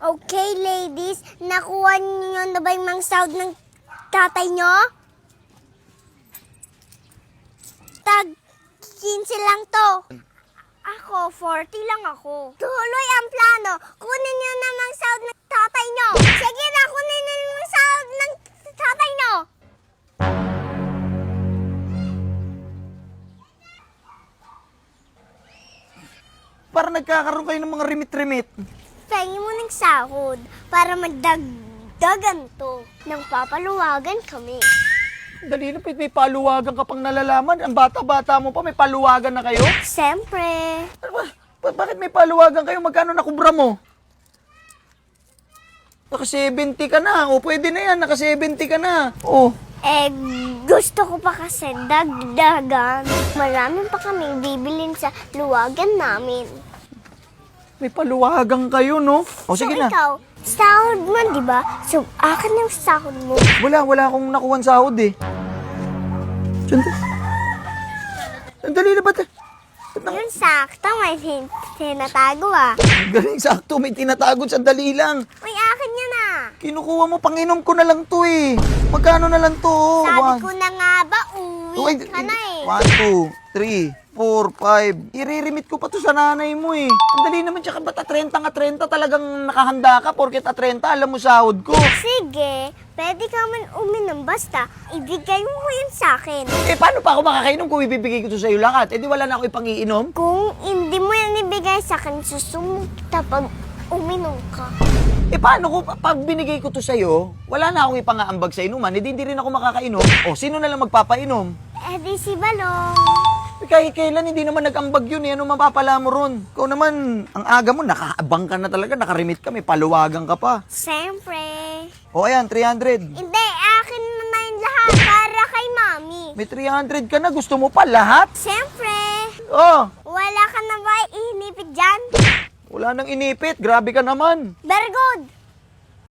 Okay, ladies, nakuha niyo na ba yung mga sahod ng tatay nyo? Tag 15 lang to. Ako, 40 lang ako. Tuloy ang plano. Kunin niyo na mga sahod ng tatay nyo. Sige na, kunin niyo na mga sahod ng tatay nyo. Para nagkakaroon kayo ng mga rimit-rimit. Pahingin mo ng sahod para magdagdagan to. Nang papaluwagan kami. Dali na, may paluwagan ka pang nalalaman. Ang bata-bata mo pa, may paluwagan na kayo? Siyempre. Ano ba? Bakit may paluwagan kayo? Magkano nakubra mo? Naka-70 ka na. O, pwede na yan. Naka-70 ka na. O. Gusto ko pa kasi dagdagan. Marami pa kami bibilin sa luwagan namin. May paluwagan kayo, no? O, sige na. Ikaw, sahod mo, di ba? So, akin yung sahod mo. Wala akong nakuha sahod eh. Sandali na ba? Yun sakto, may tinatago ah. Galing sakto, may tinatago. Sandali lang. Uy, akin yan ah. Kinukuha mo, panginom ko na lang to eh. Magkano na lang to? Sabi ko na nga ba, uwi ka na eh. 1, 2, 3, 4, 5. Iririmit ko pa to sa nanay mo eh. Ang dali naman, tsaka ba't 30 nga 30 talagang nakahanda ka? Porket 30, alam mo sahod ko. Sige, pwede ka man uminom basta ibigay mo yun sa akin. Eh, paano pa ako makakainom kung ibibigay ko to sa'yo lahat? Eh, di wala na ako ipangiinom? Kung hindi mo yan ibigay sa akin, susumukta pag uminom ka. Eh, paano ko, pag binigay ko to sa'yo, wala na akong ipangaambag sa inuman, hindi rin ako makakainom. O, sino na lang magpapainom? Eh di si Balong. Eh, kahit kailan, hindi naman nag-ambag yun eh. Ano mapapala mo ron? Ikaw naman, ang aga mo, nakaabang ka na talaga, nakarimit ka, may paluwagan ka pa. Siyempre. O, ayan, 300. Hindi, akin na yung lahat para kay Mami. May 300 ka na, gusto mo pa lahat? Siyempre. Oh, Wala ka na ba ihinipid dyan? wala nang inipit, grabe ka naman. Very good.